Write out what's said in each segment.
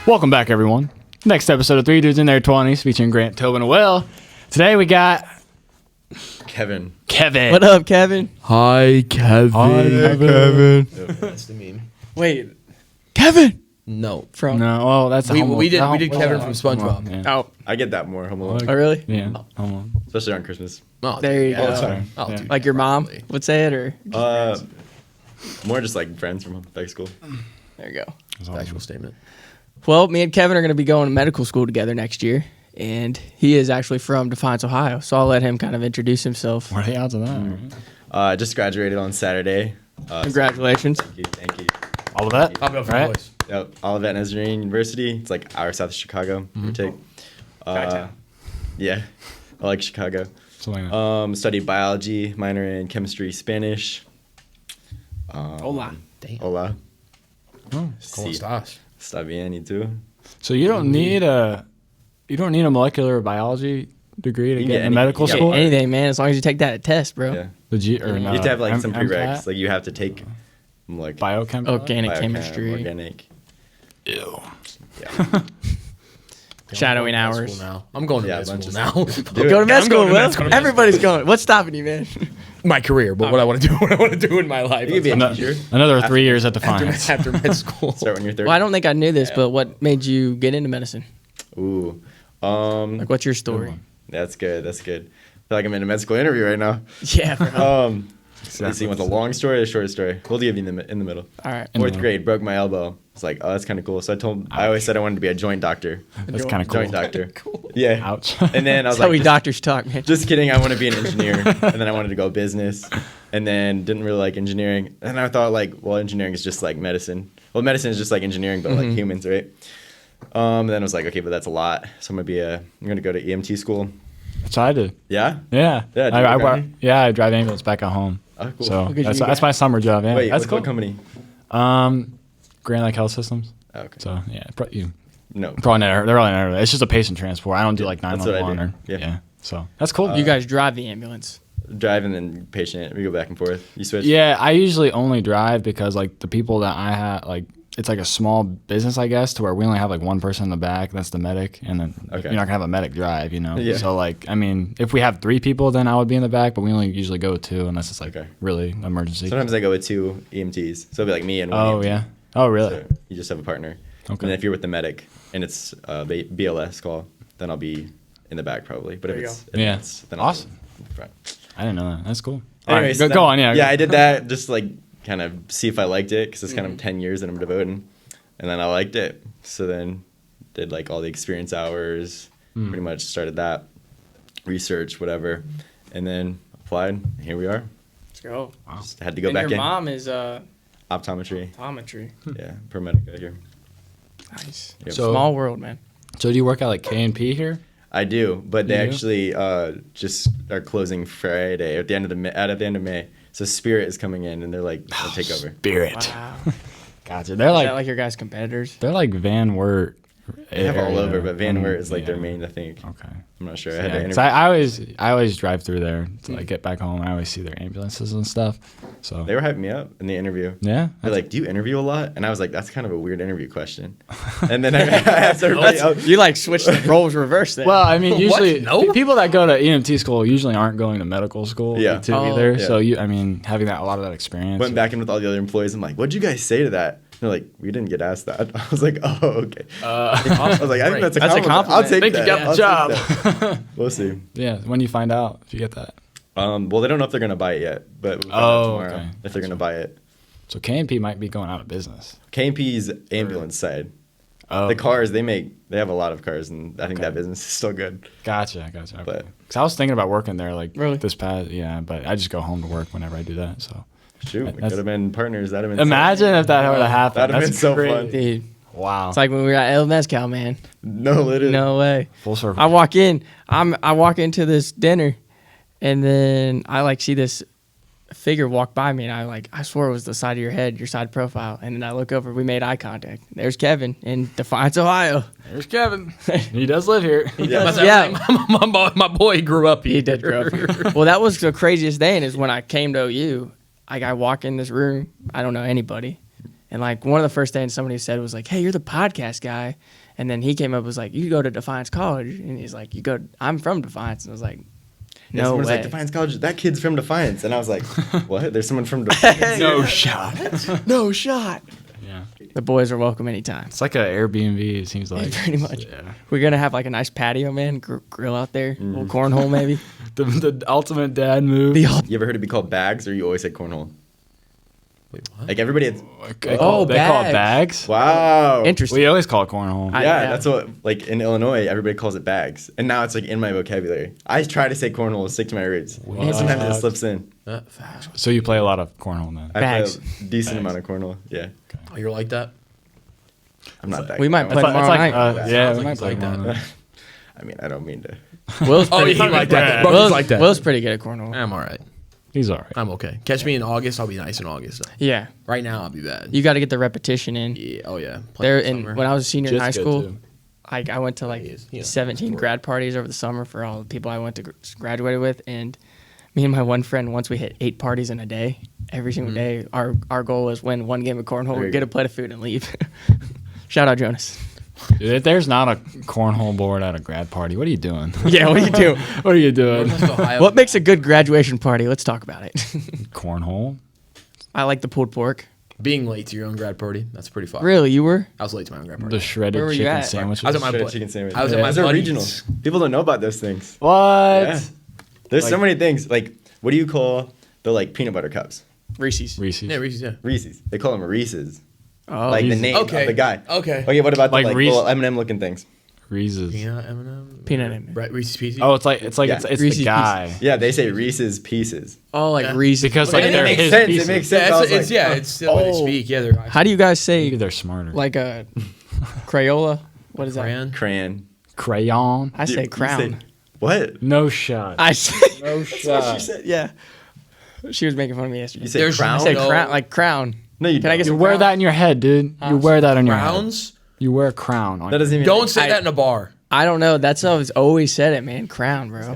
Welcome back, everyone. Next episode of Three Dudes in Their 20s featuring Grant, Tobin, and Will. Today we got Kevin. What up, Kevin? Hi, Kevin. That's the meme. Wait, Kevin? No. From? no. Well, that's We did Kevin from SpongeBob. Yeah. Oh, I get that more Home Alone, oh, really? Yeah. Hold on. especially on Christmas. Oh, There you go. Sorry. Oh, Yeah. dude. Like your mom would say it, or More just like friends from high school. there you go. Factual statement. Well, me and Kevin are going to be going to medical school together next year, and he is actually from Defiance, Ohio. So I'll let him kind of introduce himself. What are the odds of that? I just graduated on Saturday. Congratulations. Thank you. All of that? I'll go for Right? the boys. Yep, Olivet Nazarene University. It's like hour south of Chicago. Give or take. Chi-town. Yeah, I like Chicago. Something like that. Studied biology, minor in chemistry, Spanish. Hola. Damn. Hola. Oh. ¿Cómo estás? Está bien, you too? So you don't need a molecular biology degree to You get get into any- medical yeah. school? Anything, man, as long as you take that test, bro. Yeah. Legit or You no? have to have like some MCAT? prereqs. Like you have to take like Biochem? Organic biochem, chemistry. organic. Ew. Yeah. Shadowing I'm going to med hours. school now. I'm going to Yeah, med bunch school of now. stuff. Go to Yeah, med I'm school, going to med Will. school. Everybody's going. What's stopping you, man? My career, but what I want to do, in my life. You could be a Ano- teacher. Another 3 years at after, Defiance. after med school. Start when you're 30. Well, I don't think I knew this, but what made you get into medicine? Ooh. Like, what's your story? That's good. That's good. I feel like I'm in a med school interview right now. Yeah, bro. Let's see, want the long story or the short story? We'll give you in the middle. All right. In the Fourth middle. grade, broke my elbow. It's like, oh, that's kind of cool. So I always said I wanted to be a joint doctor. That's kind of cool. Joint doctor. Yeah. Ouch. And then I was That's how we like, doctors talk, man. just kidding. I want to be an engineer. And then I wanted to go business. And then didn't really like engineering. And I thought like, well, engineering is just like medicine. Well, medicine is just like engineering, but like humans, right? And then I was like, okay, but that's a lot. So I'm gonna go to EMT school. That's what I did. Yeah. Yeah. Yeah, do you work on here? I drive ambulance back at home. Oh, cool. So Look at that's, you that's guys. my summer job. Yeah, Wait, that's what cool. company? Grand Lake Health Systems. Oh, okay. So yeah, you No. probably never. They're probably never. It's just a patient transport. I don't do like that's what I 911 do. or Yeah. So that's cool. You guys drive the ambulance. Drive and then patient. We go back and forth. You switch. Yeah, I usually only drive because like the people that I have, like it's like a small business, I guess, to where we only have like one person in the back. That's the medic, and then Okay. you're not gonna have a medic drive, you know. Yeah. So like, I mean, if we have 3 people, then I would be in the back, but we only usually go 2 unless it's like Okay. really emergency. Sometimes I go with 2 EMTs. So it'll be like me and one Oh EMT. yeah. Oh really? So you just have a partner. Okay. And then if you're with the medic and it's BLS call, then I'll be in the back probably. But if There you it's Yeah. advanced, then I'll Awesome. be in the front. I didn't know that. That's cool. Anyways, All right, go on. Yeah. Yeah, go. I did that just like kind of see if I liked it because it's kind Mm-hmm. of 10 years that I'm devoting. And then I liked it. So then did like all the experience hours, Mm. pretty much started that, research, whatever. And then applied. And here we are. Let's go. Just had to go And back your in. mom is Optometry. optometry. Yeah, paramedic out here. Nice. Yep. So- Small world, man. So do you work at like K&P here? I do, but they You do? actually just are closing Friday at the end of at the end of May. So Spirit is coming in, and they're like, they'll take over. Spirit. Wow. Gotcha. They're Is like that like your guys' competitors? they're like Van Wert. They have all area. over, but Van Wert is like their Yeah. main, I think. Okay. I'm not sure. I Yeah, had to 'cause interview. I always drive through there to like get back home. I always see their ambulances and stuff. So They were hyping me up in the interview. yeah, They're like, "Do you interview a lot?" And I was like, "That's kind of a weird interview question." And then I asked everybody else. You like switched the roles reversed then. well, I mean, usually No? people that go to EMT school usually aren't going to medical school Yeah. too Oh. either. Yeah. So I mean, having that a lot of that experience. Went back in with all the other employees. I'm like, "What'd you guys say to that?" They're like, "We didn't get asked that." I was like, "Oh, okay." I was like, "I think that's a That's a compliment. compliment. I'll take Think you that. got the I'll job. take that." We'll see. Yeah, when you find out if you get that. Well, they don't know if they're gonna buy it yet, but we'll find out Oh, tomorrow okay. if they're gonna buy it. So K&P might be going out of business. K&P's ambulance side. Oh, The cars they have a lot of cars, and I think Okay. that business is still good. Gotcha. Okay. But- Because I was thinking about working there like Really? this past, yeah, but I just go home to work whenever I do that. So Shoot, we That's- could have been partners. That'd have been imagine if that would have happened. That'd have That's been so crazy. fun. Dude, Wow. it's like when we were at El Mezcal, man. No, literally. No way. Full circle. I walk in. I walk into this dinner, and then I like see this figure walk by me, and I swore it was the side of your head, your side profile, and then I look over. We made eye contact. There's Kevin in Defiance, Ohio. There's Kevin. He does live here. Yeah. my boy grew up here. He did grow up here. Well, that was the craziest thing is when I came to OU. Like I walk in this room, I don't know anybody, And like one of the first things somebody said was like, "Hey, you're the podcast guy," and then he came up and was like, "You go to Defiance College," and he's like, I'm from Defiance," and I was like, Yeah, "No someone's way." like, Defiance College, that kid's from Defiance. And I was like, what? There's someone from Defiance? No shot. No shot. Yeah. The boys are welcome anytime. It's like an Airbnb, it seems like. Pretty much. Yeah. We're gonna have like a nice patio, man. Grill out there, little cornhole maybe. The ultimate dad move. You ever heard it be called bags, or you always said cornhole? Wait, what? Like everybody, They call it bags. bags. wow. Interesting. We always call it cornhole. Yeah, Yeah. that's what, like in Illinois, everybody calls it bags. And now it's like in my vocabulary. I try to say cornhole to stick to my roots. And sometimes it slips in. Facts. So you play a lot of cornhole then? I Bags. play a decent amount of cornhole. Yeah. Oh, you're like that? I'm not that We good. might play tomorrow night. Yeah, Sounds we like might he's play like that. tomorrow night. I mean, I don't mean to. Will's Oh, pretty, he like that. Bro, Will's, he's like that. Will's pretty good at cornhole. I'm all right. He's all right. I'm okay. Catch me in August. I'll be nice in August. Though. Yeah, Right now, I'll be bad. you got to get the repetition in. Yeah. Oh yeah. Play There, in the and summer. when I was a senior in Just high good, school, too. like I went to like He is, yeah. 17 grad parties over the summer for all the people I went to graduated with, and me and my one friend, once we hit 8 parties in a day, every single day, our goal was win 1 game of There cornhole, you get go. a plate of food, and leave. Shout out Jonas. Dude, if there's not a cornhole board at a grad party, what are you doing? Yeah, what do you do? What are you doing? Northwest Ohio. What makes a good graduation party? Let's talk about it. Cornhole? I like the pulled pork. Being late to your own grad party? That's pretty fun. Really, you were? I was late to my own grad The party. shredded Where were you chicken at? sandwiches? I was at my Shredded buddy. chicken sandwich. I was at my Those are buddy's. regional. People don't know about those things. What? Yeah. There's so Like- many things. Like, what do you call the like peanut butter cups? Reese's. Reese's. Yeah, Reese's. Yeah. Reese's. They call them Reese's. Oh, Like the Reese's. name Okay. of the guy. Okay. Okay, what about Like the like Reese- little M&M looking things? Reese's. Peanut M&M. Peanut M&M. Right. Reese's Pieces. Oh, it's like Yeah. it's Reese's the guy. Yeah, they say Reese's Pieces. oh, like Yeah. Reese's. Because Well, like it they're makes his sense. pieces. It makes sense. Yeah, I it's, was it's like, yeah. It's still way they Oh. speak. Yeah, they're How do you guys Maybe say they're smarter. like a Crayola? What is that? Crayon. Crayon. I Crayon? You- say you crown. what? No shot. I say No shot. She said, yeah. She was making fun of me yesterday. you say There's crown? I say no- crown, like crown. No, you Can I get don't. You some wear crown? that in your head, dude. You wear that on your head. Crowns. You wear a crown on That doesn't even Don't say I- that in a bar. I don't know. That's how I've always said it, man. Crown, bro.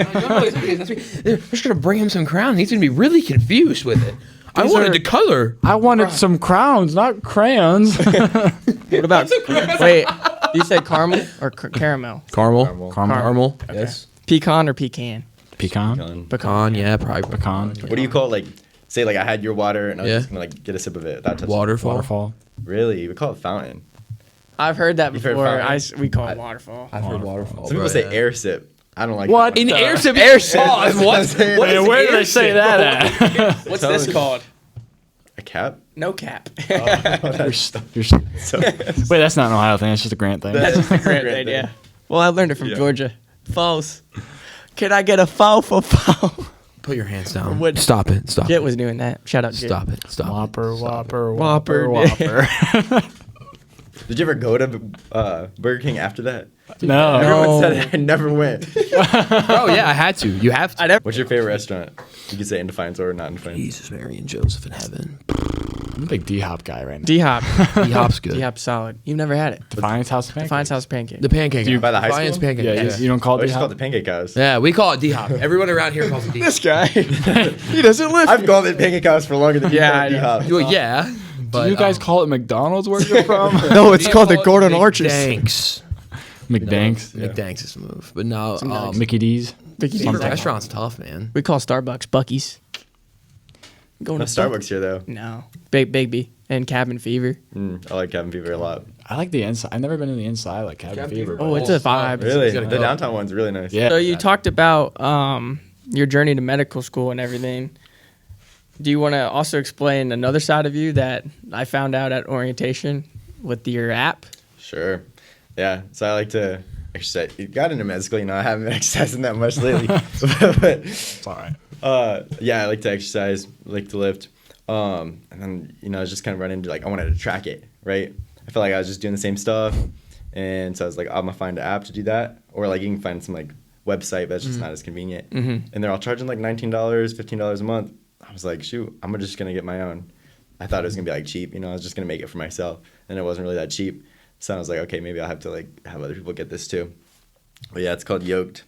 They're just gonna bring him some crowns. He's gonna be really confused with it. I These wanted are- to color. I wanted some crowns, not crayons. What about? Wait, you said caramel or caramel? Caramel. Caramel. Yes. Pecan or pecan? Pecan. Pecan. Pecan. Yeah, probably. Pecan. What do you call like? Say like I had your water and I was Yeah. just gonna like get a sip of it. That touches Waterfall. Waterfall. Really? We call it fountain. I've heard that You've heard before. fountain? We call it waterfall. I've heard waterfall. Some people say air sip. I don't like What? that In one. air sip. Air sip. Pause. What? That's what I'm saying. What is Wait, where did air they say sip? that at? What's Tell this us. called? A cap? No cap. You're So, Wait, that's not an Ohio thing. That's just a Grant thing. That's just a Great great idea. thing. Well, I learned it from Yeah. Georgia. False. Can I get a foul for foul? Put your hands down. What- Stop it. Stop Jet it. was doing that. Shout out Jet. Stop it. Stop it. Whopper, Whopper, Whopper. Whopper, Whopper. Did you ever go to Burger King after that? No. Everyone said I never went. Oh yeah, I had to. You have to. I never. What's your favorite restaurant? You could say in Defiance or not in Defiance. Jesus, Mary, and Joseph in heaven. I'm a big D-Hop guy right now. D Hop. D Hop's good. D Hop solid. You've never had it. Defiance House Pancakes. Defiance House pancake. The pancake. Do you- By the high Defiance school? pancake. Yeah, Yeah, you don't call I it just called D-Hop? the Pancake House. Yeah, we call it D Hop. Everyone around here calls it D Hop. This guy. he doesn't live. I've called it Pancake House for longer than you Yeah, called I know. D-Hop. Well, yeah, but Do you guys call it McDonald's where you're from? No, it's called the Gordon Arches. Thanks. McDanks. McDanks is the move, but no. Mickey D's. Mickey D's. Favorite restaurant's tough, man. We call Starbucks Bucky's. Going No to Starbucks here though. No. Big B and Cabin Fever. I like Cabin Fever a lot. I like the inside. I've never been in the inside like Cabin Cabin Fever. Fever. Oh, it's a vibe. Really? gotta The go. downtown one's really nice. Yeah. So you talked about your journey to medical school and everything. Do you want to also explain another side of you that I found out at orientation with your app? Sure. Yeah. So I like to exercise. You got into med school, I haven't been exercising that much lately. but It's all right. yeah, I like to exercise, like to lift. And then, I was just kind of running into I wanted to track it, right? I felt like I was just doing the same stuff. And so I was like, I'm gonna find an app to do that. Or you can find some website that's just not as convenient. Mm-hmm. And they're all charging $19, $15 a month. I was like, shoot, I'm just gonna get my own. I thought it was gonna be cheap, I was just gonna make it for myself. And it wasn't really that cheap. So I was like, okay, maybe I'll have to have other people get this too. But yeah, it's called YOKD.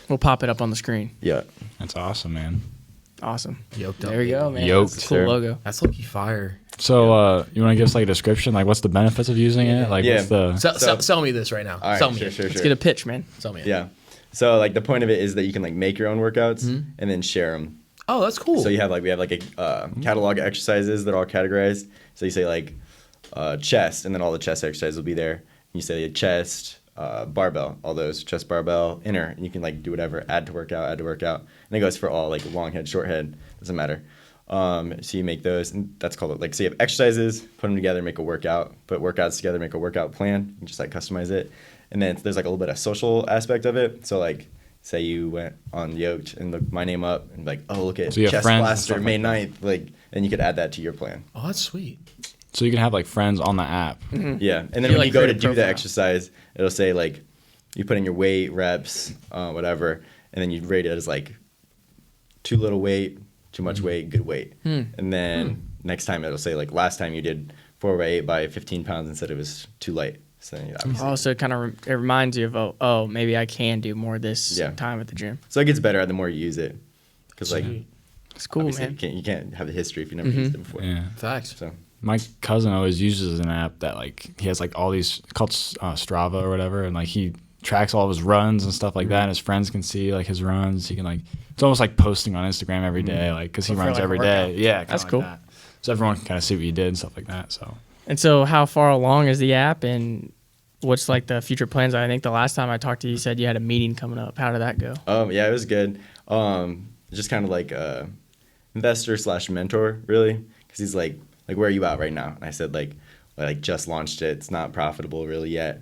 We'll pop it up on the screen. Yeah. That's awesome, man. Awesome. Yoked up. There we go, man. Yoked, That's a cool sir. logo. That's lucky fire. So you want to give us like a description? Like, what's the benefits of using it? Like, Yeah. what's the Sell me this right now. All right, Sell me. sure, sure, Let's sure. get a pitch, man. Sell me. Yeah. So like the point of it is that you can like make your own workouts and then share them. Oh, that's cool. So we have like a catalog of exercises that are all categorized. So you say like chest, and then all the chest exercises will be there. You say chest, barbell, all those chest, barbell, inner, and you can like do whatever, add to workout, and it goes for all like long head, short head, doesn't matter. So you make those, and that's called like, so you have exercises, put them together, make a workout, put workouts together, make a workout plan, and just like customize it. And then there's like a little bit of social aspect of it. So like, say you went on Yoked and looked my name up and like, oh, look at So you have Chest friends and Blaster stuff May like 9th, like, and you could add that to your plan. Oh, that's sweet. So you can have like friends on the app. Yeah, and then You, when like, you go create to a do the profile. exercise, it'll say like, you put in your weight, reps, whatever, and then you rate it as like too little weight, too much weight, good weight. And then next time it'll say like last time you did 4x8 by 15 pounds instead it was too light. So then obviously, Also, kind of it reminds you of oh, maybe I can do more this Yeah. time at the gym. so it gets better the more you use it, because like Sweet. It's cool, obviously man. you can't have the history if you never used it before. Yeah. Facts. So My cousin always uses an app that like he has like all these called Strava or whatever, and like he tracks all of his runs and stuff like that. And his friends can see like his runs. He can like it's almost like posting on Instagram every day, like because he For, runs like, a every workout. day. Yeah, kinda That's like cool. that. So everyone can kind of see what you did and stuff like that. So And so, how far along is the app, and what's like the future plans? I think the last time I talked to you, you said you had a meeting coming up. How did that go? yeah, it was good. Just kind of like investor / mentor, really, because he's like, where are you at right now? And I said like just launched it. It's not profitable really yet.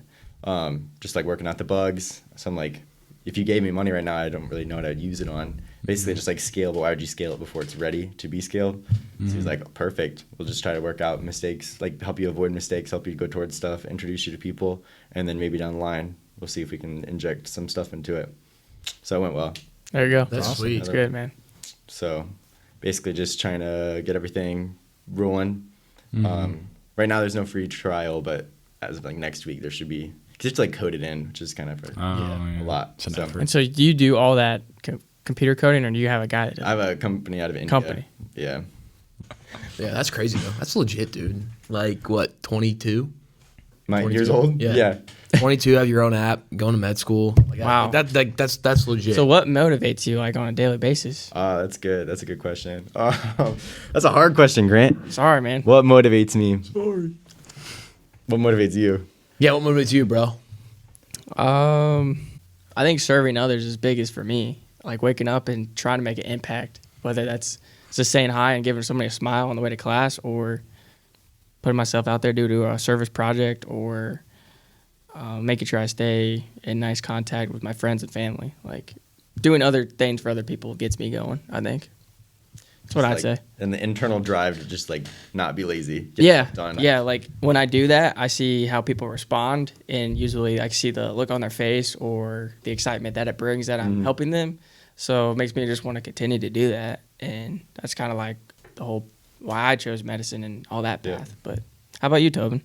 Just like working out the bugs. So I'm like, if you gave me money right now, I don't really know what I'd use it on. Basically, just like scale, but why would you scale it before it's ready to be scaled? So he's like, perfect. We'll just try to work out mistakes, like help you avoid mistakes, help you go towards stuff, introduce you to people, and then maybe down the line, we'll see if we can inject some stuff into it. So it went well. There you go. That's Awesome. sweet. That's good, man. So basically just trying to get everything rolling. Right now there's no free trial, but as of like next week there should be, because it's like coded in, which is kind of a lot. It's an So effort. And so, do you do all that computer coding, or do you have a guy that does I have a company out of India. Company. Yeah. Yeah, that's crazy though. That's legit, dude. Like what, 22? 9 years 22? old? Yeah. 22, have your own app, going to med school. Like, Wow. That's legit. So, what motivates you like on a daily basis? That's good. That's a good question. That's a hard question, Grant. Sorry, man. What motivates me? Sorry. What motivates you? Yeah, what motivates you, bro? I think serving others is biggest for me. Like waking up and trying to make an impact, whether that's just saying hi and giving somebody a smile on the way to class, or putting myself out there due to a service project, or making sure I stay in nice contact with my friends and family. Like doing other things for other people gets me going, I think. That's what I'd say. And the internal drive to just like not be lazy. Get Yeah, stuff done. yeah. Like when I do that, I see how people respond, and usually I see the look on their face or the excitement that it brings that I'm helping them. So it makes me just want to continue to do that, and that's kind of like the whole why I chose medicine and all that Yeah. path. But how about you, Tobin?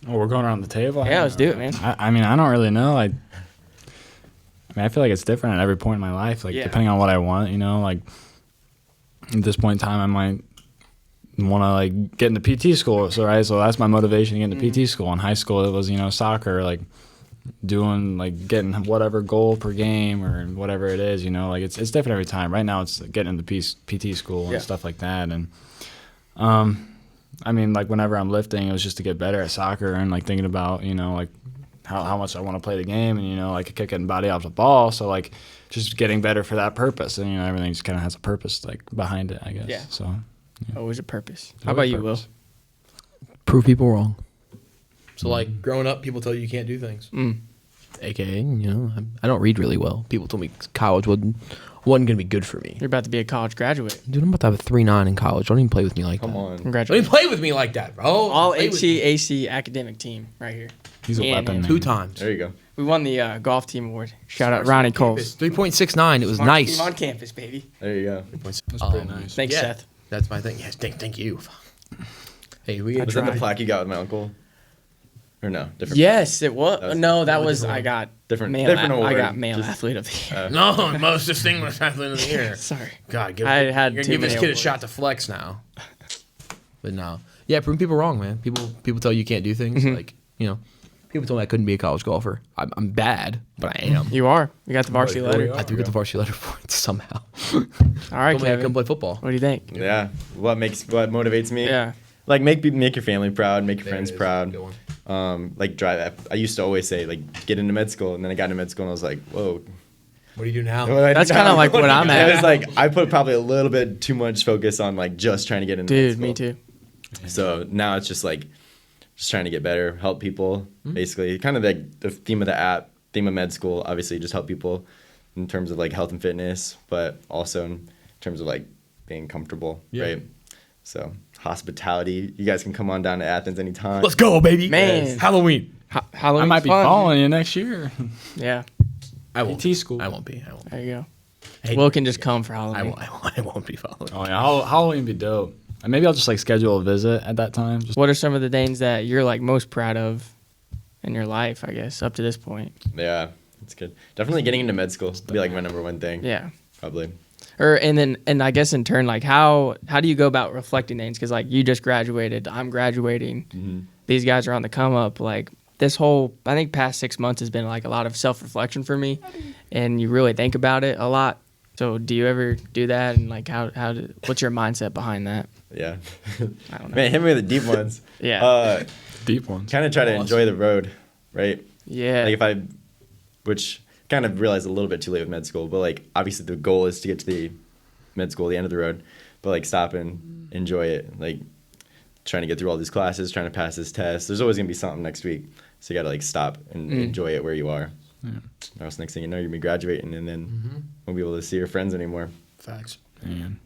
Oh, we're going around the table. Yeah, let's do it, man. I mean, I don't really know. I I feel like it's different at every point in my life. Like Yeah. depending on what I want, you know, like at this point in time, I might want to like get into PT school. So that's my motivation to get into PT school. In high school, it was soccer, like doing like getting whatever goal per game or whatever it is. Like it's different every time. Right now, it's getting into PT school and stuff like that. And I mean, like whenever I'm lifting, it was just to get better at soccer and like thinking about like how much I want to play the game and like kicking body off the ball. So like just getting better for that purpose, and everything just kind of has a purpose like behind it, I guess. Yeah. So Always a purpose. How about you, Will? Prove people wrong. So like growing up, people tell you can't do things. AKA, I don't read really well. People told me college wasn't gonna be good for me. You're about to be a college graduate. Dude, I'm about to have a 3.9 in college. Don't even play with me like that. Come on. Don't even Congratulations. play with me like that, bro. All Play with me. HCAC academic team right here. he's a Yeah, weapon. man. Man. 2 times. There you go. We won the golf team award. Shout out Ronnie Coles. 3.69. It was Smart nice. team on campus, baby. There you go. That's pretty nice. Thanks, Yeah. Seth. That's my thing. Yes, thank you. Hey, we Was that the tried. plaque you got with my uncle? Or no? Different. Yes, it was. That was- No, that was I got Different- male. different I award. got male Just- athlete of the year. No, most distinguished athlete of the year. Sorry. God, I had you're too gonna give this many kid a awards. shot to flex now. But no. Yeah, proving people wrong, man. People tell you can't do things. Like, you know, people told me I couldn't be a college golfer. I'm bad, but I am. You are. You got the varsity letter. I do get the varsity letter for it somehow. All right, Told me I Kevin. couldn't play football. What do you think? Yeah. What motivates me? Yeah. Like make your family proud, make your There friends it is. proud. Good one. Like drive. I used to always say like get into med school, and then I got into med school and I was like, whoa. What do you do now? What do I do That's now? kinda like what I'm at. It was like I put probably a little bit too much focus on like just trying to get into med Dude, school. me too. So now it's just like just trying to get better, help people, basically. Kind of like the theme of the app, theme of med school, obviously just help people in terms of like health and fitness, but also in terms of like being comfortable, right? So hospitality, you guys can come on down to Athens anytime. Let's go, baby. Man. Halloween. Halloween's I might be fun. following you next year. Yeah. I won't. PT school. I won't be. I won't. There you go. Hey, Will can just come for I Halloween. won't. I won't be following. Oh yeah, Halloween would be dope. And maybe I'll just like schedule a visit at that time. Just What are some of the things that you're like most proud of in your life, I guess, up to this point? Yeah, it's good. Definitely getting into med school would be like my number one thing. Yeah. Probably. And I guess in turn, like how do you go about reflecting things? Because like you just graduated, I'm graduating, these guys are on the come up. Like this whole, I think past 6 months has been like a lot of self reflection for me, and you really think about it a lot. So do you ever do that? And like what's your mindset behind that? Yeah. I don't know. Man, hit me with the deep ones. Yeah. deep ones. Kind of try to enjoy the road, right? Yeah. Like which kind of realized a little bit too late with med school, but like obviously the goal is to get to the med school, the end of the road, but like stop and enjoy it. Like trying to get through all these classes, trying to pass this test. There's always gonna be something next week, so you gotta like stop and enjoy it where you are. Or else next thing you know, you're gonna be graduating and then won't be able to see your friends anymore. Facts. Man.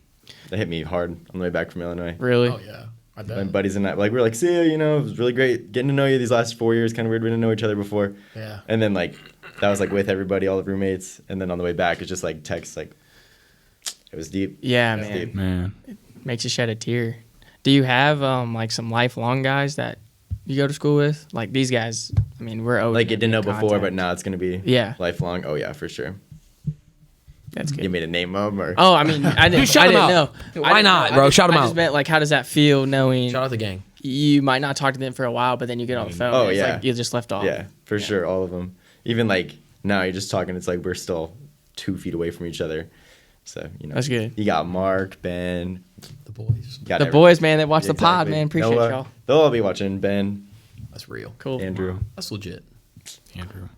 That hit me hard on the way back from Illinois. Really? Oh yeah. I bet. My buddies and I, like, we were like, see ya, you know, it was really great getting to know you these last 4 years. Kind of weird, we didn't know each other before. Yeah. And then, like, that was, like, with everybody, all the roommates. And then on the way back, it's just, like, text, like, it was deep. Yeah, It was man. deep. Man. Makes you shed a tear. Do you have like some lifelong guys that you go to school with? Like these guys, I mean, we're always Like, you didn't know in before, contact. but now it's going to be Yeah. lifelong. Oh, yeah, for sure. That's good. You made a name of them? Or? Oh, I mean, I didn't, shout I 'em didn't out. know. Why I didn't not, know. bro? I just- Shout 'em I just out. meant like, how does that feel knowing Shout out the gang. you might not talk to them for a while, but then you get on the phone? Oh, and it's yeah. like you just left off. Yeah, for sure, all of them. Even, like, now you're just talking, it's like we're still 2 feet away from each other. So, you know. That's good. You got Mark, Ben. The boys. You got The every- boys, man, that watch the pod, Exactly. man. Appreciate Noah. y'all. They'll all be watching. Ben, That's real. Cool. Andrew. That's legit. Andrew.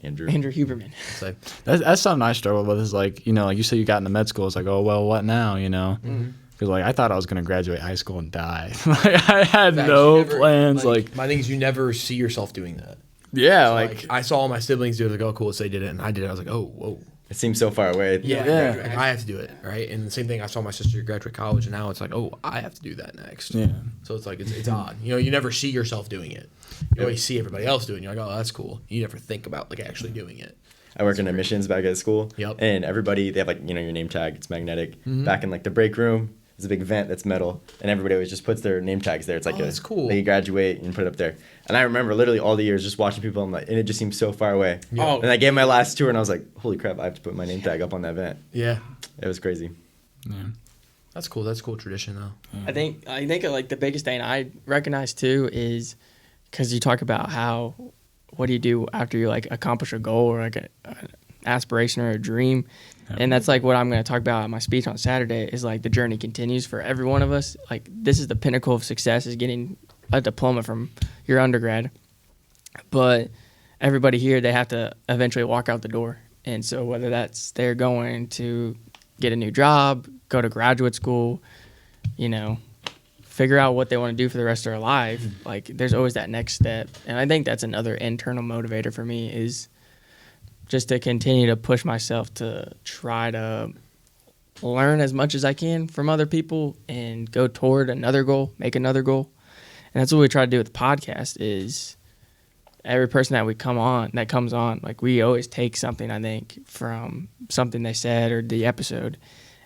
Andrew. Andrew Huberman. So That's something I struggle with. Is like, you know, like you said, you got into med school. It's like, oh well, what now? You know, because like I thought I was gonna graduate high school and die. Like I had no plans. Like my thing is, you never see yourself doing that. yeah, Like I saw all my siblings do it. Like, oh, cool. So they did it, and I did it. I was like, oh, whoa. It seems so far away. Yeah. Like, I have to do it, right? And the same thing. I saw my sister graduate college, and now it's like, oh, I have to do that next. yeah. So it's like it's odd. You know, you never see yourself doing it. You always see everybody else doing it. You're like, oh, that's cool. You never think about like actually doing it. I work in admissions back at school. Yep. And everybody, they have like, you know, your name tag. It's magnetic. Back in like the break room, there's a big vent that's metal. And everybody always just puts their name tags there. It's like Oh, that's cool. They graduate and put it up there. And I remember literally all the years just watching people. I'm like, and it just seems so far away. Oh. And I gave my last tour and I was like, holy crap, I have to put my name tag up on that vent. Yeah, It was crazy. Yeah. that's cool. That's cool tradition though. I think like the biggest thing I recognize too is because you talk about how what do you do after you like accomplish a goal or like an aspiration or a dream, and that's like what I'm going to talk about at my speech on Saturday is like the journey continues for every one of us. Like this is the pinnacle of success is getting a diploma from your undergrad, but everybody here they have to eventually walk out the door, and so whether that's they're going to get a new job, go to graduate school, you know, figure out what they want to do for the rest of their life. Like there's always that next step. And I think that's another internal motivator for me is just to continue to push myself to try to learn as much as I can from other people and go toward another goal, make another goal. And that's what we try to do with the podcast is every person that comes on, like we always take something, I think, from something they said or the episode.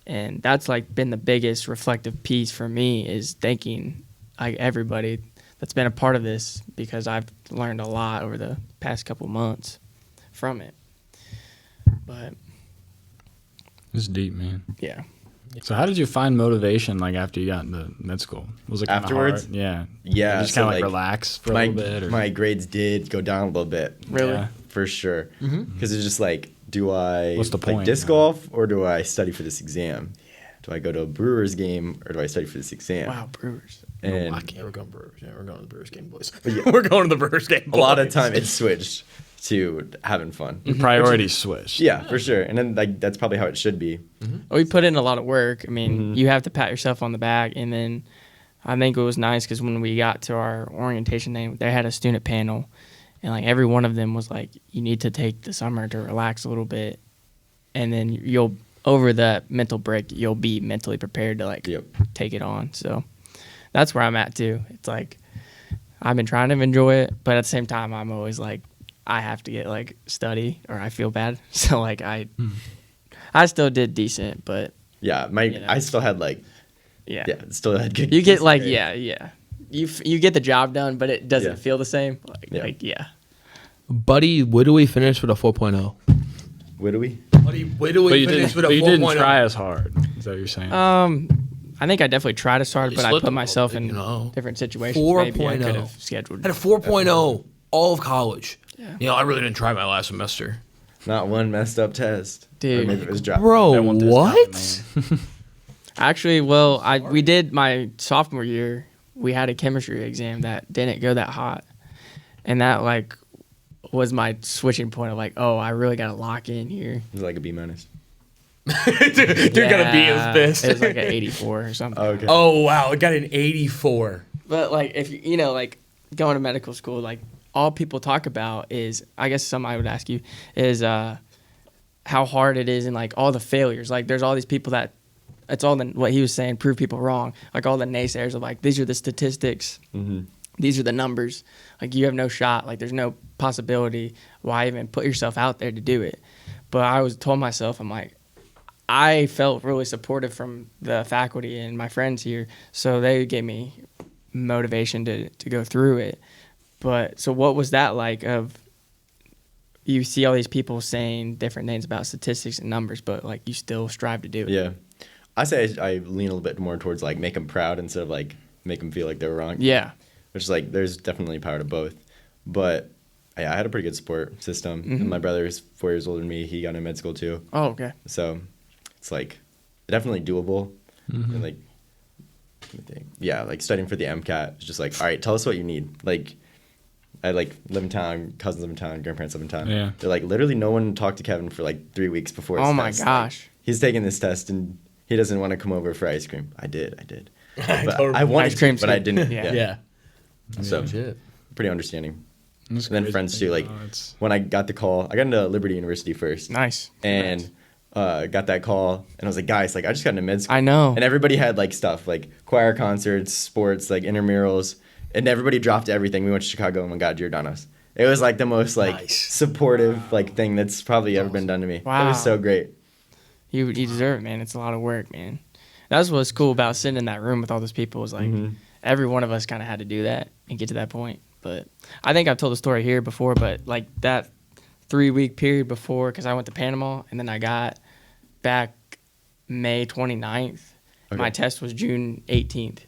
And that's like been the biggest reflective piece for me is thanking like everybody that's been a part of this because I've learned a lot over the past couple months from it. But It's deep, man. yeah, So how did you find motivation like after you got into med school? Was it kinda Afterwards? hard? Yeah. Yeah, You just so, kind of like like, relax for my a little bit. Or? my grades did go down a little bit. Really? Yeah. For sure. Because it's just like, do I What's the play point? disc golf or do I study for this exam? Do I go to a Brewers game or do I study for this exam? Wow, Brewers. And I can't. We're going Brewers. Yeah, we're going to the Brewers game, boys. yeah. We're going to the Brewers game. a lot of boys. time it switched to having fun. Your priorities switched. Yeah, for sure. And then like that's probably how it should be. We put in a lot of work. I mean, you have to pat yourself on the back. And then I think it was nice because when we got to our orientation day, they had a student panel. And like every one of them was like, you need to take the summer to relax a little bit. And then you'll, over that mental break, you'll be mentally prepared to like take it on. So that's where I'm at too. It's like, I've been trying to enjoy it, but at the same time, I'm always like, I have to get like study or I feel bad. So like I still did decent, but Yeah, I still had like yeah. still had good. You get like grades. you get the job done, but it doesn't Yeah. feel the same. Yeah. Buddy, where do we finish with a 4.0? What do we? Buddy, where do But we you finish didn't, with a but you 4.0? didn't try as hard. Is that what you're saying? I think I definitely tried to start, You but I slipped put a little myself bit, in you know. different situations. Maybe I 4.0. could have scheduled. Had a 4.0 all of college. Yeah. You know, I really didn't try my last semester. Not one messed up test. Dude. Or maybe it was dropped. Bro, That one test what? happened, Actually, well, we did my sophomore year. We had a chemistry exam that didn't go that hot, and that like was my switching point of like, oh, I really got to lock in here. It was like a B minus. Dude gonna be his best. It was like an 84 or something. Okay. Oh, wow. It got an 84. But like if you know like going to medical school, like all people talk about is, I guess somebody would ask you, is how hard it is and like all the failures. Like there's all these people that it's all the, what he was saying, prove people wrong. Like all the naysayers are like, these are the statistics. These are the numbers. Like you have no shot. Like there's no possibility. Why even put yourself out there to do it? But I was told myself, I'm like, I felt really supportive from the faculty and my friends here. So they gave me motivation to go through it. But so what was that like of, you see all these people saying different things about statistics and numbers, but like you still strive to do it. Yeah. I say I lean a little bit more towards like make them proud instead of like make them feel like they were wrong. Yeah. Which is like, there's definitely power to both. But yeah, I had a pretty good support system. And my brother is 4 years older than me. He got into med school too. Oh, okay. So it's like definitely doable. And like, let me think. Yeah, like studying for the MCAT is just like, all right, tell us what you need. Like, I like live in town, cousins live in town, grandparents live in town. Yeah. They're like, literally no one talked to Kevin for like 3 weeks before his Oh my test. Like, gosh. he's taking this test and he doesn't want to come over for ice cream. I did. But totally- I wanted Ice cream's to, but I good. didn't. Yeah. Yeah. So Shit. pretty understanding. That's And then crazy friends to too. think Like about. It's- when I got the call, I got into Liberty University first. Nice. And got that call and I was like, guys, like I just got into med school. I know. And everybody had like stuff like choir concerts, sports, like intramurals, and everybody dropped everything. We went to Chicago and got Giordano's. It was like the most like Nice. supportive like thing that's probably ever been done to me. It Wow. was so great. You deserve it, man. It's a lot of work, man. That's what's cool about sitting in that room with all those people is like every one of us kind of had to do that and get to that point. But I think I've told the story here before, but like that 3-week period before, because I went to Panama and then I got back May 29th. Okay. My test was June 18th.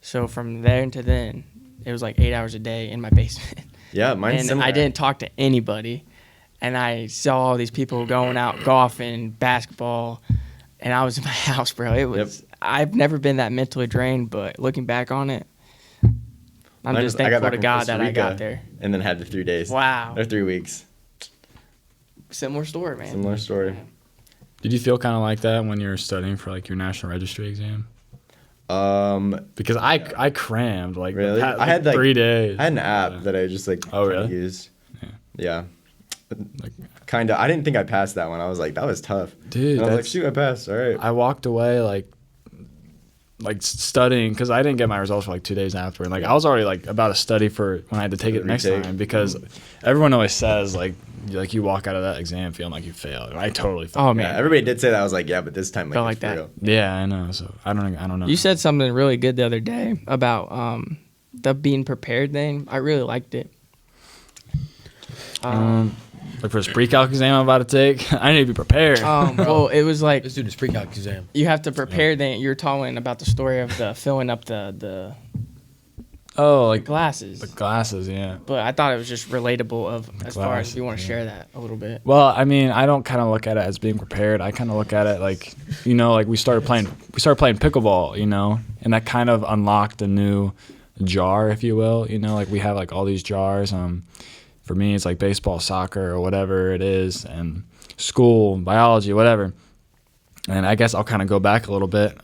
So from there to then, it was like 8 hours a day in my basement. Yeah, mine's And similar. I didn't talk to anybody. And I saw all these people going out golfing, basketball, and I was in my house, bro. It was. I've never been that mentally drained, but looking back on it, I'm Mine just was- I got thankful back to from God Costa that I got Rica there. And then had the 3 days. Wow. Or 3 weeks. Similar story, man. Similar story. Did you feel kind of like that when you were studying for like your national registry exam? Because I crammed like Really? the I had like 3 days. I had an app that I just like Oh, really? used. Yeah. Yeah. Like, Kind of. I didn't think I passed that one. I was like, that was tough. dude, And I was like, that's- shoot, I passed. All right. I walked away like studying because I didn't get my results for like 2 days after. And like I was already like about to study for when I had to take it next retake. time because everyone always says like you walk out of that exam feeling like you failed. I totally failed. Oh, man. Yeah, everybody did say that. I was like, yeah, but this time Felt it's like for that. real. Yeah, I know. So I don't know. You said something really good the other day about the being prepared thing. I really liked it. Like for this pre-calc exam I'm about to take, I need to be prepared. Well, it was like Let's do this pre-calc exam. you have to prepare. Then you're talking about the story of the filling up the Oh, like glasses. the glasses, yeah. But I thought it was just relatable of as far as if you want to glasses, share that a little bit. Well, I mean, I don't kind of look at it as being prepared. I kind of look at it like, like we started playing pickleball, and that kind of unlocked a new jar, if you will. Like we have like all these jars. For me, it's like baseball, soccer, or whatever it is, and school, biology, whatever. And I guess I'll kind of go back a little bit.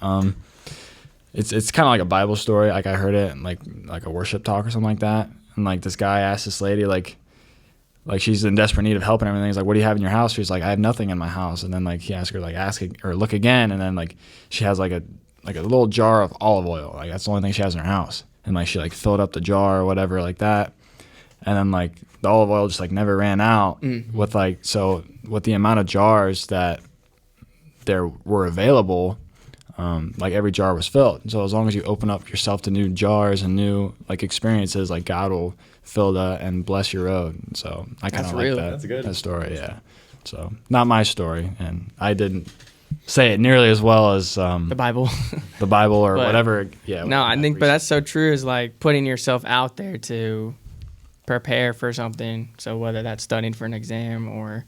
It's kind of like a Bible story. Like I heard it in like a worship talk or something like that. And like this guy asked this lady like she's in desperate need of help and everything. He's like, "What do you have in your house?" She's like, "I have nothing in my house." And then like he asked her like look again. And then like she has like a little jar of olive oil. Like that's the only thing she has in her house. And like she like filled up the jar or whatever like that. And then like the olive oil just like never ran out with the amount of jars that there were available. Like every jar was filled. So as long as you open up yourself to new jars and new like experiences, like God will fill that and bless your road. So I kind of like that story. Yeah. So not my story, and I didn't say it nearly as well as The Bible. the Bible or But- whatever. Yeah. No, I think, but that's so true. Is like putting yourself out there to prepare for something. So whether that's studying for an exam or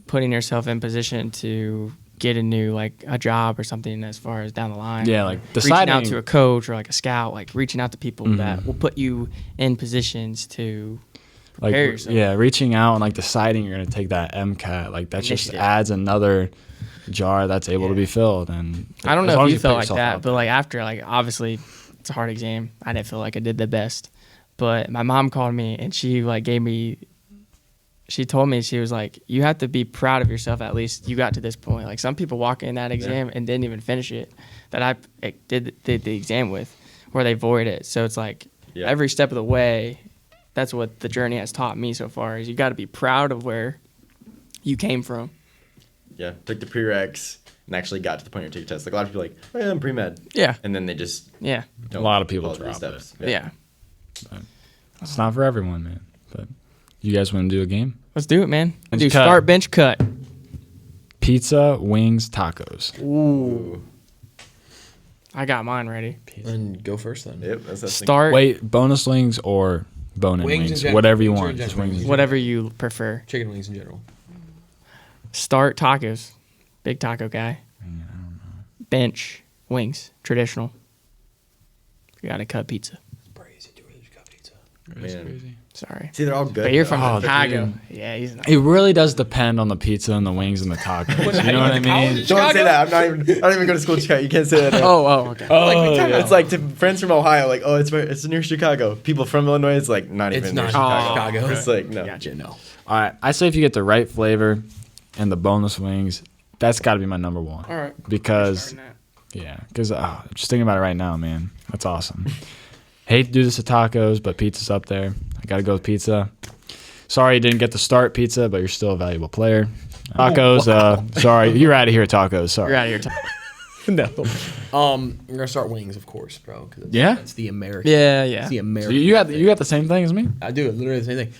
putting yourself in position to get a job or something as far as down the line. Yeah, like reaching deciding out to a coach or like a scout, like reaching out to people that will put you in positions to like prepare yourself. yeah, reaching out and like deciding you're gonna take that MCAT. Like that just Initiative. adds another jar that's able to be filled. And I don't as know long if as you felt put like yourself that, out but like after, like obviously it's a hard exam. I didn't feel like I did the best, but my mom called me and she like she told me, she was like, you have to be proud of yourself. At least you got to this point. Like some people walk in that exam and didn't even finish it that I did the exam with, where they void it. So it's like every step of the way, that's what the journey has taught me so far, is you got to be proud of where you came from. Yeah, took the prereqs and actually got to the point where you take a test. Like a lot of people are like, oh, yeah, I'm pre-med. Yeah. And then they just Yeah. A lot of people follow the drop steps. Yeah. It's not for everyone, man. But you guys want to do a game? Let's do it, man. Bench Do cut. start, bench, cut. Pizza, wings, tacos. Ooh. I got mine ready. And go first then. Yep, that's Start Wait, bonus wings or bone-in Wings in wings? general. Whatever you Wings or want. in Just general. wings. whatever you prefer. Chicken wings in general. Start, tacos. Big taco guy. Bench, wings. Traditional. You got to cut pizza. Crazy. Do really cut pizza. Man. Sorry. See, they're all good. But you're from Oh, Chicago. dude. Yeah, he's not. It really does depend on the pizza and the wings and the tacos. You know what I mean? Don't say that. I don't even go to school in Chicago. You can't say that. Okay. It's like to friends from Ohio, like, oh, it's near Chicago. People from Illinois, it's like not even It's near not Chicago. Chicago. It's like no. Gotcha. No. All right. I say if you get the right flavor and the boneless wings, that's got to be my number one. All right. Because, just thinking about it right now, man. That's awesome. Hate to do this to tacos, but pizza's up there. I got to go with pizza. Sorry you didn't get to start pizza, but you're still a valuable player. Tacos, sorry. You're out of here, tacos. Sorry. You're out of here. No. We're gonna start wings, of course, bro. 'Cause Yeah? That's the American. Yeah. It's the So American. you got the same thing as me? I do literally the same thing.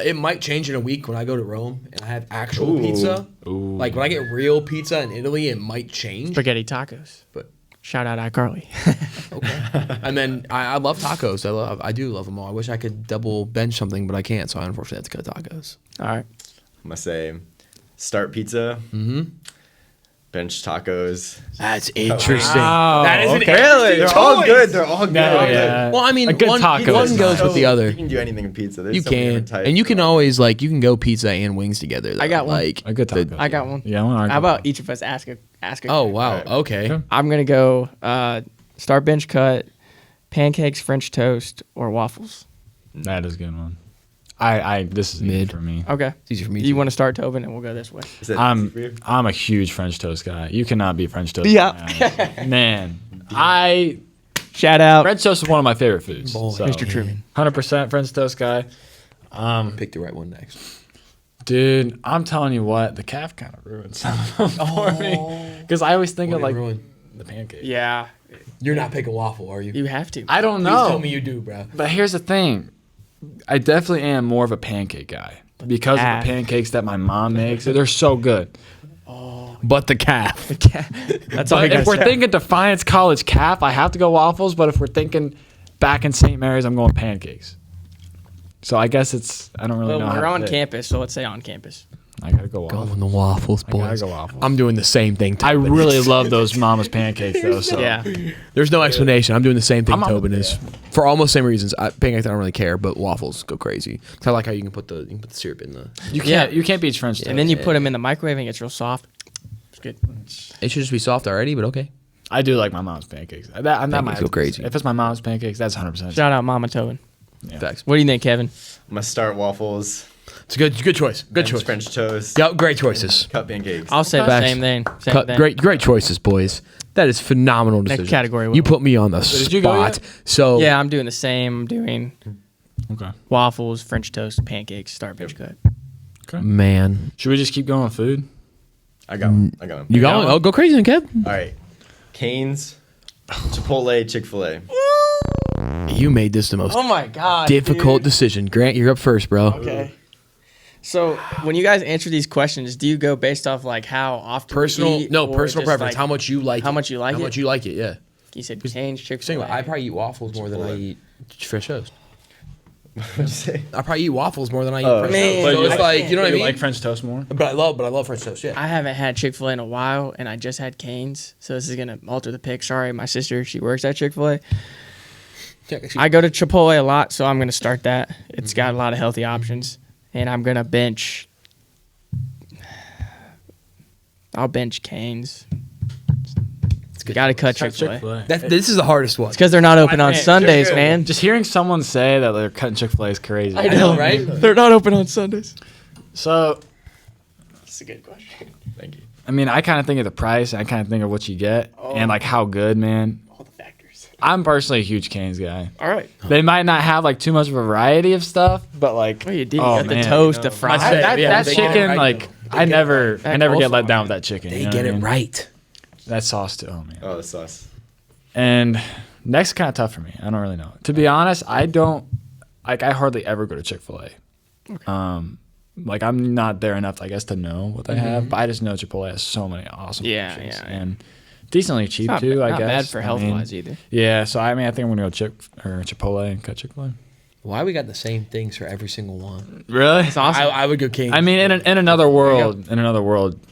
It might change in a week when I go to Rome and I have actual pizza. Ooh. Like when I get real pizza in Italy, it might change. Spaghetti tacos. But Shout out iCarly. okay. And then I love tacos. I do love them all. I wish I could double bench something, but I can't. So I unfortunately have to cut tacos. All right. I'm gonna say, start pizza. Bench tacos. That's interesting. That is okay. Really? They're all good. They're all good. Yeah. Well, I mean, A good one taco is goes nice. with the other. You can do anything in pizza. There's You so many can, different types. and you can always you can go pizza and wings together. Though. I got one. Like A good taco. I got one. Yeah, I want How about each of us ask a oh wow, Alright. okay. Okay. I'm going to go start, bench, cut, pancakes, French toast, or waffles. That is a good one. This is Mid. easy for me. Okay. It's easy for me. You want to start, Tobin, and we'll go this way. Is that easy for you? I'm a huge French toast guy. You cannot be French toast. Yeah. Man, Shout out. French toast is one of my favorite foods. Boy. So, Mr. Truman. 100% French toast guy. Pick the right one next. Dude, I'm telling you what, the calf kind of ruined some of them for me. Because I always think of like the pancake. Yeah. You're not picking waffle, are you? You have to. I don't Please tell know. me you do, bro. But here's the thing. I definitely am more of a pancake guy. because of calf. the pancakes that my mom makes. They're so good. But the calf. That's all But you if got. we're thinking Defiance College calf, I have to go waffles. But if we're thinking back in St. Mary's, I'm going pancakes. So I guess I don't really know. Well, how we're to on pick. campus, so let's say on campus. I gotta go waffles. Going the waffles, I gotta boys. go waffles. I'm doing the same thing. I Tobin really is. love those mama's pancakes though. So Yeah. There's no explanation. I'm doing the same thing I'm on- Tobin is. For almost the same reasons. Pancakes I don't really care, but waffles go crazy. 'Cause I like how you can put the syrup in the. you can't beat French toast. And then you put them in the microwave and it gets real soft. It's good. It should just be soft already, but okay. I do like my mom's pancakes. That might go crazy. If it's my mom's pancakes, that's 100%. Shout out Mama Tobin. Yeah. Facts. What do you think, Kevin? I'm gonna start waffles. It's a good choice. Good choice. French toast. Yep, great choices. Cut pancakes. I'll say the Facts. same thing. Same thing. Great choices, boys. That is phenomenal Next decision. category, Will. You put me on the Did you go spot. yet? So Yeah, I'm doing the same. I'm doing Okay. waffles, French toast, pancakes, star bench cut. man, Should we just keep going with food? I got one. I got one. you going? Oh, go crazy, then, Kev. All right. Cane's, Chipotle, Chick-fil-A. You made this the most my god. difficult decision. Grant, you're up first, bro. Okay. So when you guys answer these questions, do you go based off like how often you Personal, eat, no, or personal just, preference. like, how much you like how it. much you like How it? much you like it, yeah. You said Cane's, Think Chick-fil-A. about it, I probably eat waffles more than I eat French toast. What'd you say? I probably eat waffles more than I eat Oh, French man. toast. So But it's like, you know what I mean? like French toast more? But I love French toast, yeah. I haven't had Chick-fil-A in a while, and I just had Cane's, so this is gonna alter the pick. Sorry, my sister, she works at Chick-fil-A. I go to Chipotle a lot, so I'm gonna start that. It's got a lot of healthy options, and I'm gonna bench. I'll bench Cane's. Got to cut Chick-fil-A. This is the hardest one. It's because they're not open on Man, Sundays, Chick-fil-A. man. Just hearing someone say that they're cutting Chick-fil-A is crazy. I know, right? They're not open on Sundays. So, That's a good question. Thank you. I mean, I kind of think of the price, and I kind of think of what you get, and like how good, man. All the factors. I'm personally a huge Cane's guy. All right. They might not have like too much of a variety of stuff, but like, What you do? You oh, got the man. toast, the My- fries. that Yeah, that they get it chicken, right, like, though. I never That get coleslaw, let down with that chicken. They you know get what I it mean? right. That sauce too. Oh man. Oh, the sauce. And next kind of tough for me. I don't really know. To be honest, I hardly ever go to Chick-fil-A. Like I'm not there enough, I guess, to know what they have. But I just know Chipotle has so many awesome options and decently cheap Not, too. I not guess. bad for I health mean, wise either. Yeah. So I mean, I think I'm gonna go Chipotle and cut Chick-fil-A. Why we got the same things for every single one? Really? It's awesome. I would go King. I mean, in another world,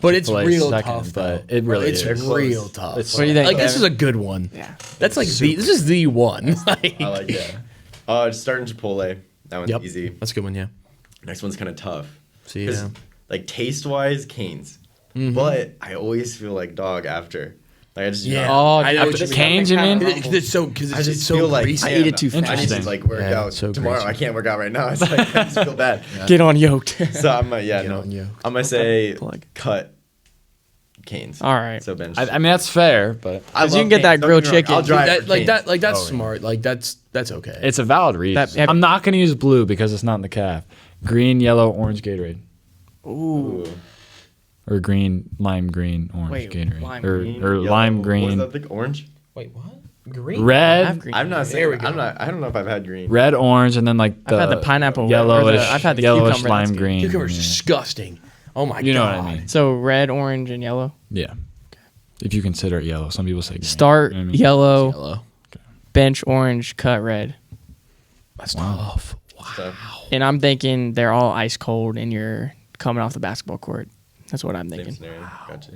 but it's Chick-fil-A is real second, tough, but though. it really it's is. real tough. It's What do you think, Like this Kevin? is a good one. Yeah. That's like this is the one. Like, I like that. Just starting Chipotle. That one's Yep. easy. That's a good one, yeah. Next one's kind of tough. See, 'Cause, yeah. like taste-wise, Cane's. Mm-hmm. But I always feel like dog after. Like I just Yeah. Oh, I know after what you the mean. Canes, you mean? It's so because I it's just so feel like greasy. I eat it too fast. I need to Interesting. like work Yeah, out it's so tomorrow. greasy. I can't work out right now. It's like I just feel bad. Get on yoked. So I'm I'm gonna say Plug. cut Cane's. All right. So bench. I mean, that's fair, but I 'Cause you love can get that Cane's. Don't grilled get me wrong, chicken. I'll drive That, for like Cane's. that, like that's Oh, yeah. smart. Like that's okay. it's a valid reason. That- I'm not gonna use blue because it's not in the calf. Green, yellow, orange Gatorade, Ooh. Ooh. or green, lime green, orange Wait, Gatorade, lime or green, or Yellow. lime What green, was that thing? Orange? Wait, what? Green? I have red, green. I'm not There saying. we go. I'm not. I don't know if I've had green. red, orange, and then like I've had the pineapple, or yellowish, I've had the yellowish cucumber, lime that's good. green. Cucumber's yeah. disgusting. Oh my god. You know what I mean? So red, orange, and yellow. Yeah. If you consider it yellow, some people say green. Start You know what I mean? yellow, Yellow. bench orange, cut red. That's Wow. tough. So, And I'm thinking they're all ice cold, and you're coming off the basketball court. That's what I'm same thinking. scenario. Gotcha.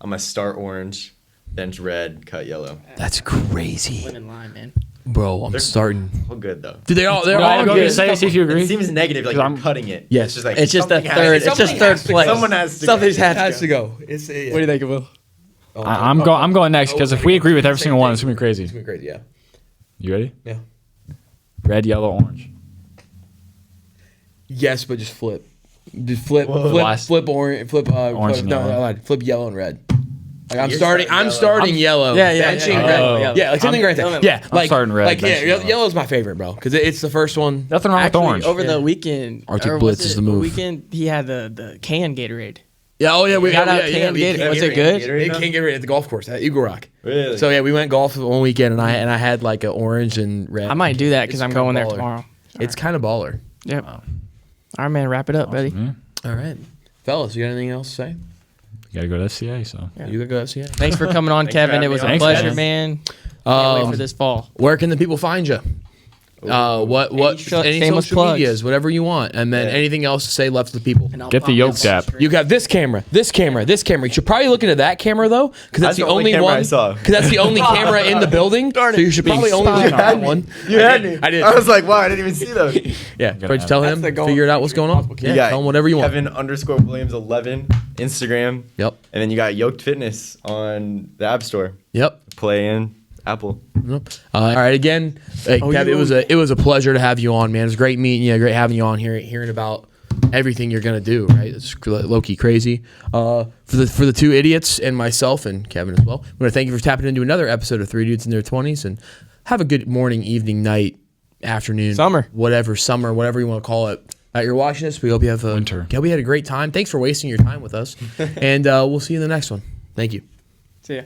I'm gonna start orange, bench red, cut yellow. That's crazy, Lemon lime, man. bro. I'm They're- starting. All good though. Dude, they're all No, all go good. say see if you agree. It seems negative, like 'Cause you're I'm- cutting it. Yes. It's just like It's just the something has- third. It's just something third has to go. place. Someone has to. Something's go. has to go. It's, What do you think, Will? I'm going next because if we agree with every single one, it's gonna be crazy. It's gonna be crazy. Yeah. You ready? Yeah. Red, yellow, orange. Yes, but just flip. Just flip. Whoa. Flip orange. Flip Orange flip, and no, yellow. I lied. Flip yellow and red. Like I'm You're starting. starting I'm yellow. starting yellow. Yeah, yeah, benching yeah. red. Oh. Yeah, like something right there. I'm- Yeah, like starting red, Like yeah, benching yellow. yellow's my favorite, bro, because it's the first one. Nothing wrong Actually, with orange. over the weekend, Arctic or Blitz was is it the move. Weekend, he had the can Gatorade. Yeah. Oh yeah. We Shout out yeah, Can we Gatorade. can't Was get it good? Gatorade They now? can't get rid at the golf course at Eagle Rock. Really? So yeah, we went golf one weekend, and I had like an orange and red. I might do that because It's I'm kinda going there baller. tomorrow. It's kind of baller. Yep. All right, man. Wrap it up, buddy. Yeah. All right. Fellas, you got anything else to say? You gotta go to SCA. So Yeah. You got to go SCA. Thanks for coming on, Thanks for Kevin. having It was me a on. Thanks, pleasure, guys. man. Can't wait for this fall. Where can the people find you? What any shameless social plugs. medias, whatever you want, and then Yeah. anything else to say left to the people. get the YOKD app. You got this camera, this camera, this camera. You should probably look into that camera though, because that's the only camera one. I saw. Because that's the only camera in the building. So you should probably only look at that one. You had me. I did. I was like, wow, I didn't even see those. Yeah, try to tell him, That's the figure it out what's going on. You Yeah, got tell him whatever you want. Kevin_Williams11 Instagram. Yep. And then you got Yoked Fitness on the App Store. Yep. Play in Apple. All right. Again, hey, Kev, it was a pleasure to have you on, man. It was great meeting you. Great having you on here, hearing about everything you're gonna do. Right, it's low key crazy. For the two idiots and myself and Kevin as well, I want to thank you for tapping into another episode of Three Dudes in Their 20s, and have a good morning, evening, night, afternoon, Summer, whatever you want to call it. You're watching this. We hope you have Winter. Yeah, we had a great time. Thanks for wasting your time with us, and we'll see you in the next one. Thank you. See ya.